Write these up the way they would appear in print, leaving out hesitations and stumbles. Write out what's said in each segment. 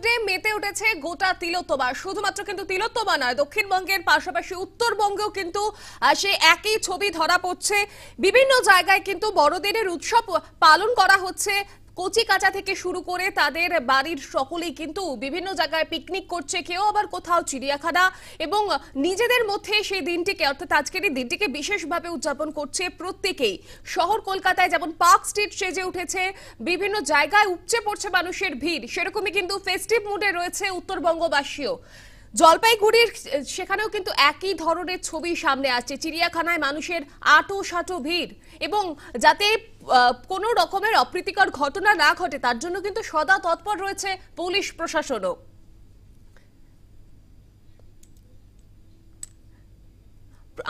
আনন্দে মেতে উঠেছে গোটা তিলোত্তমা। শুধুমাত্র কিন্তু তিলোত্তমা নয়, দক্ষিণবঙ্গের পাশাপাশি উত্তরবঙ্গেও কিন্তু সেই একই ছবি ধরা পড়ছে। বিভিন্ন জায়গায় কিন্তু বড়দিনের উৎসব পালন করা হচ্ছে। কচি কাঁচা থেকে শুরু করে তাদের বাড়ির সকলেই কিন্তু বিভিন্ন জায়গায় পিকনিক করছে, কেউ আবার কোথাও চিড়িয়াখানা, এবং নিজেদের মধ্যে সেই দিনটিকে অর্থাৎ আজকের এই দিনটিকে বিশেষভাবে উদযাপন করছে প্রত্যেকেই। শহর কলকাতায় যেমন পার্ক স্ট্রিট সেজে উঠেছে, বিভিন্ন জায়গায় উপচে পড়ছে মানুষের ভিড়, সেরকমই কিন্তু ফেস্টিভ মুডে রয়েছে উত্তরবঙ্গবাসীও। জলপাইগুড়ির সেখানেও কিন্তু একই ধরনের ছবি সামনে আসছে। চিড়িয়াখানায় মানুষের আঁটো ভিড়, এবং যাতে কোনো রকমের অপ্রীতিকর ঘটনা না ঘটে তার জন্য কিন্তু সদা তৎপর রয়েছে পুলিশ প্রশাসনও।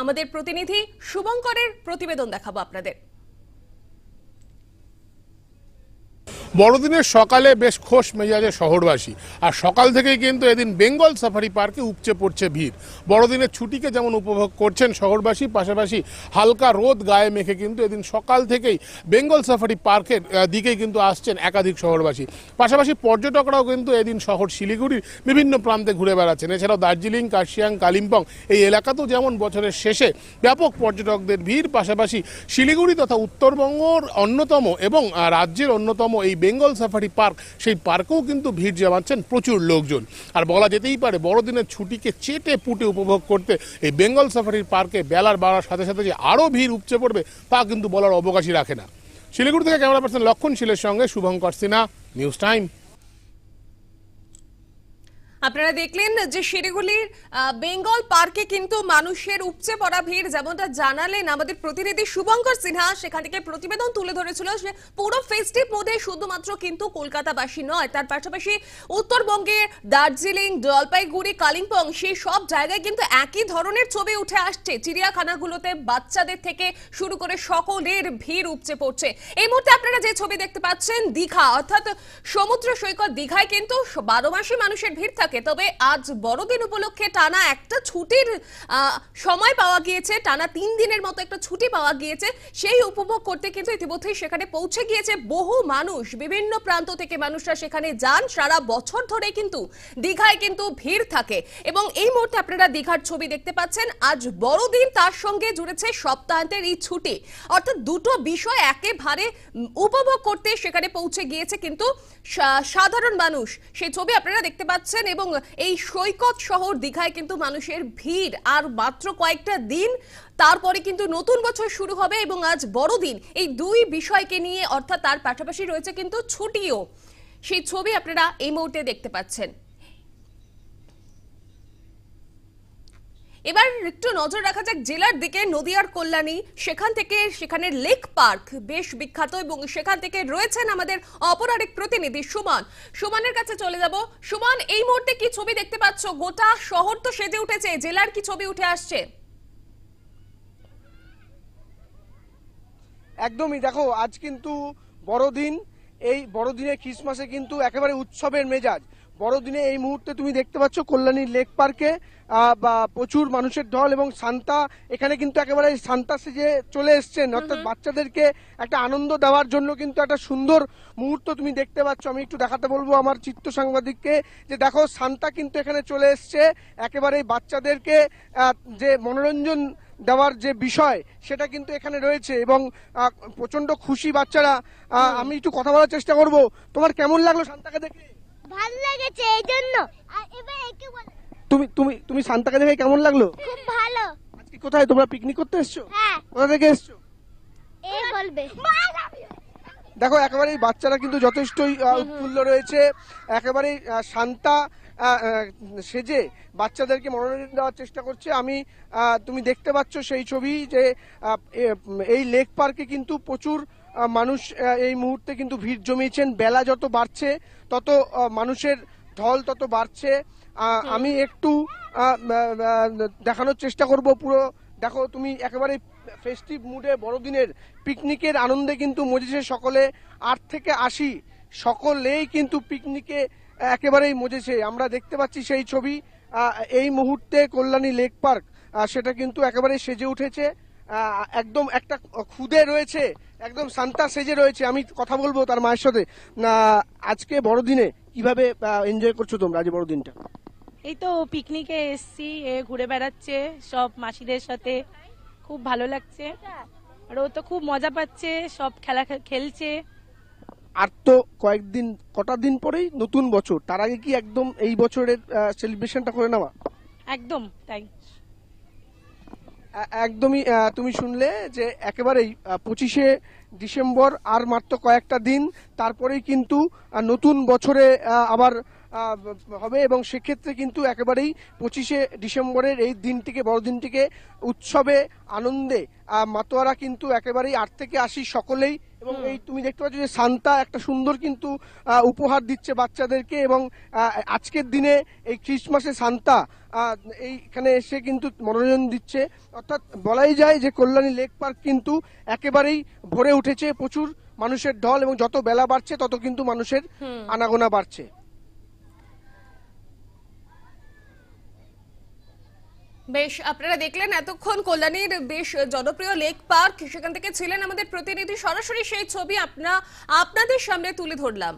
আমাদের প্রতিনিধি শুভঙ্করের প্রতিবেদন দেখাবো আপনাদের। বড়দিনের সকালে বেশ খোশ মেজাজে শহরবাসী, আর সকাল থেকেই কিন্তু এদিন বেঙ্গল সাফারি পার্কে উপচে পড়ছে ভিড়। বড়দিনের ছুটিকে যেমন উপভোগ করছেন শহরবাসী, পাশাপাশি হালকা রোদ গায়ে মেখে কিন্তু এদিন সকাল থেকেই বেঙ্গল সাফারি পার্কের দিকেই কিন্তু আসছেন একাধিক শহরবাসী। পাশাপাশি পর্যটকরাও কিন্তু এদিন শহর শিলিগুড়ির বিভিন্ন প্রান্তে ঘুরে বেড়াচ্ছেন। এছাড়াও দার্জিলিং, কার্শিয়াং, কালিম্পং এই এলাকাতেও যেমন বছরের শেষে ব্যাপক পর্যটকদের ভিড়, পাশাপাশি শিলিগুড়ি তথা উত্তরবঙ্গর অন্যতম এবং রাজ্যের অন্যতম এই বেঙ্গল সাফারি পার্ক, সেই পার্কেও কিন্তু ভিড় জমাচ্ছেন প্রচুর লোকজন। আর বলা যেতেই পারে বড়দিনের ছুটিকে চেটে পুটে উপভোগ করতে এই বেঙ্গল সাফারি পার্কে বেলার বাড়ার সাথে সাথে যে আরও ভিড় উপচে পড়বে তা কিন্তু বলার অবকাশই রাখে না। শিলিগুড়ি থেকে ক্যামেরা পার্সন লক্ষণ শীলের সঙ্গে শুভঙ্কর সিনহা, নিউজ টাইম। আপনারা দেখলেন যে শিলিগুড়ির বেঙ্গল পার্কে কিন্তু মানুষের উপচে পড়া ভিড়, যেমনটা জানালেন আমাদের প্রতিনিধি শুভঙ্কর সিনহা। সেখান থেকে প্রতিবেদন তুলে ধরেছিল যে পুরো ফেস্টিভ মোডে শুধুমাত্র কিন্তু কলকাতাবাসী নয়, তার পাশাপাশি উত্তরবঙ্গের দার্জিলিং, জলপাইগুড়ি, কালিম্পং সেই সব জায়গায় কিন্তু একই ধরনের ছবি উঠে আসছে। চিড়িয়াখানাগুলোতে বাচ্চাদের থেকে শুরু করে সকলের ভিড় উপচে পড়ছে। এই মুহূর্তে আপনারা যে ছবি দেখতে পাচ্ছেন দীঘা, অর্থাৎ সমুদ্র সৈকত দীঘায় কিন্তু 12 মাসই মানুষের ভিড় থাকে। তবে আজ বড়দিন উপলক্ষে টানা একটা ছুটির সময় পাওয়া গিয়েছে, টানা 3 দিনের মতো একটা ছুটি পাওয়া গিয়েছে। সেই উপভোগ করতে কিন্তু ইতিমধ্যেই সেখানে পৌঁছে গিয়েছে বহু মানুষ। বিভিন্ন প্রান্ত থেকে মানুষরা সেখানে যান। সারা বছর ধরে কিন্তু দীঘায় কিন্তু ভিড় থাকে, এবং এই মুহূর্তে আপনারা দীঘার ছবি দেখতে পাচ্ছেন। আজ বড়দিন, তার সঙ্গে জুড়েছে সপ্তাহান্তের এই ছুটি, অর্থাৎ দুটো বিষয় একেবারে উপভোগ করতে সেখানে পৌঁছে গিয়েছে কিন্তু সাধারণ মানুষ। সেই ছবি আপনারা দেখতে পাচ্ছেন, এবং এই সৈকত শহর দীঘায় কিন্তু মানুষের ভিড়। আর মাত্র কয়েকটা দিন তারপরে কিন্তু নতুন বছর শুরু হবে, এবং আজ বড়দিন। এই দুই বিষয়কে নিয়ে, অর্থাৎ তার পাশাপাশি রয়েছে কিন্তু ছুটিও। সেই ছবি আপনারা এই মুহূর্তে দেখতে পাচ্ছেন। এবার একটু নজর রাখা যাক জেলার দিকে, নদিয়ার কল্যাণী। সেখানের লেক পার্ক বেশ বিখ্যাত, এবং সেখান থেকে রয়েছেন আমাদের অপর আরেক প্রতিনিধি সুমন। সুমনের কাছে চলে যাব। সুমন, এই মুহূর্তে কি ছবি দেখতে পাচ্ছ? গোটা শহর তো সেজে উঠেছে, জেলার কি ছবি উঠে আসছে? একদমই, দেখো আজ কিন্তু বড়দিন। এই বড়দিনে ক্রিসমাসে কিন্তু একেবারে উৎসবের মেজাজ। বড়দিনে এই মুহূর্তে তুমি দেখতে পাচ্ছ কল্যাণী লেক পার্কে প্রচুর মানুষের ঢল, এবং সান্তা এখানে কিন্তু একেবারে সান্তা সেজে চলে এসছেন, অর্থাৎ বাচ্চাদেরকে একটা আনন্দ দেওয়ার জন্য কিন্তু একটা সুন্দর মুহূর্ত তুমি দেখতে পাচ্ছ। আমি একটু দেখাতে বলবো আমার চিত্র সাংবাদিককে যে দেখো সান্তা কিন্তু এখানে চলে এসছে, একেবারে বাচ্চাদেরকে যে মনোরঞ্জন দেওয়ার যে বিষয় সেটা কিন্তু এখানে রয়েছে, এবং প্রচন্ড খুশি বাচ্চারা। আমি একটু কথা বলার চেষ্টা করব। তোমার কেমন লাগলো সান্তাকে দেখে? ভালো লেগেছে, এই জন্য। তুমি তুমি তুমি সান্তাকে দেখে কেমন লাগলো? খুব ভালো। আজকে কোথায় তোমরা পিকনিক করতে এসছো? হ্যাঁ। কোথা থেকে এসছো? এই বলবে। দেখো একেবারেই বাচ্চারা কিন্তু যথেষ্টই উৎফুল্ল রয়েছে, একেবারেই সান্তা সেজে বাচ্চাদেরকে মনোরঞ্জন দেওয়ার চেষ্টা করছে। তুমি দেখতে পাচ্ছ সেই ছবি যে এই লেক পার্কে কিন্তু প্রচুর মানুষ এই মুহূর্তে কিন্তু ভিড় জমিয়েছেন। বেলা যত বাড়ছে তত মানুষের ঢল তত বাড়ছে। আমি একটু দেখানোর চেষ্টা করব পুরো। দেখো তুমি একেবারে ফেস্টিভ মুডে বড়দিনের পিকনিকের আনন্দে কিন্তু মজেছে সকলে। 8 থেকে 80 সকলেই কিন্তু পিকনিকে একেবারেই মজেছে। আমরা দেখতে পাচ্ছি সেই ছবি। এই মুহূর্তে কল্যাণী লেক পার্ক সেটা কিন্তু একেবারে সেজে উঠেছে। একদম একটা খুদে রয়েছে, একদম সান্তা সেজে রয়েছে। আমি কথা বলবো তার মায়ের সাথে। আজকে বড়দিনে কিভাবে এনজয় করছো তোমরা আজ বড়দিনটা? এই তো পিকনিকে এসছি, ঘুরে বেড়াচ্ছে সব মাসিদের সাথে, খুব ভালো লাগছে। আর ও তো খুব মজা পাচ্ছে, সব খেলা খেলছে। আর তো কটা দিন পরেই নতুন বছর, তার আগে কি একদম এই বছরের সেলিব্রেশনটা করে নেওয়া? একদম তাই। একদমই তুমি শুনলে যে একেবারেই 25শে ডিসেম্বর আর মাত্র কয়েকটা দিন, তারপরেই কিন্তু নতুন বছরে আবার হবে। এবং সেক্ষেত্রে কিন্তু একেবারেই 25শে ডিসেম্বরের এই দিনটিকে, বড়দিনটিকে উৎসবে আনন্দে মাতোয়ারা কিন্তু একেবারেই 8 থেকে 80 সকলেই। এবং এই তুমি দেখতে পাচ্ছ যে সান্তা একটা সুন্দর কিন্তু উপহার দিচ্ছে বাচ্চাদেরকে। এবং আজকের দিনে এই ক্রিসমাসে সান্তা এইখানে এসে কিন্তু মনোরঞ্জন দিচ্ছে। অর্থাৎ বলাই যায় যে কল্যাণী লেক পার্ক কিন্তু একেবারেই ভরে উঠেছে প্রচুর মানুষের ঢল, এবং যত বেলা বাড়ছে তত কিন্তু মানুষের আনাগোনা বাড়ছে। বেশ, আপনারা দেখলেন এতক্ষণ কল্যাণীর বেশ জনপ্রিয় লেক পার্ক, সেখান থেকে ছিলেন আমাদের প্রতিনিধি, সরাসরি সেই ছবি আপনাদের সামনে তুলে ধরলাম।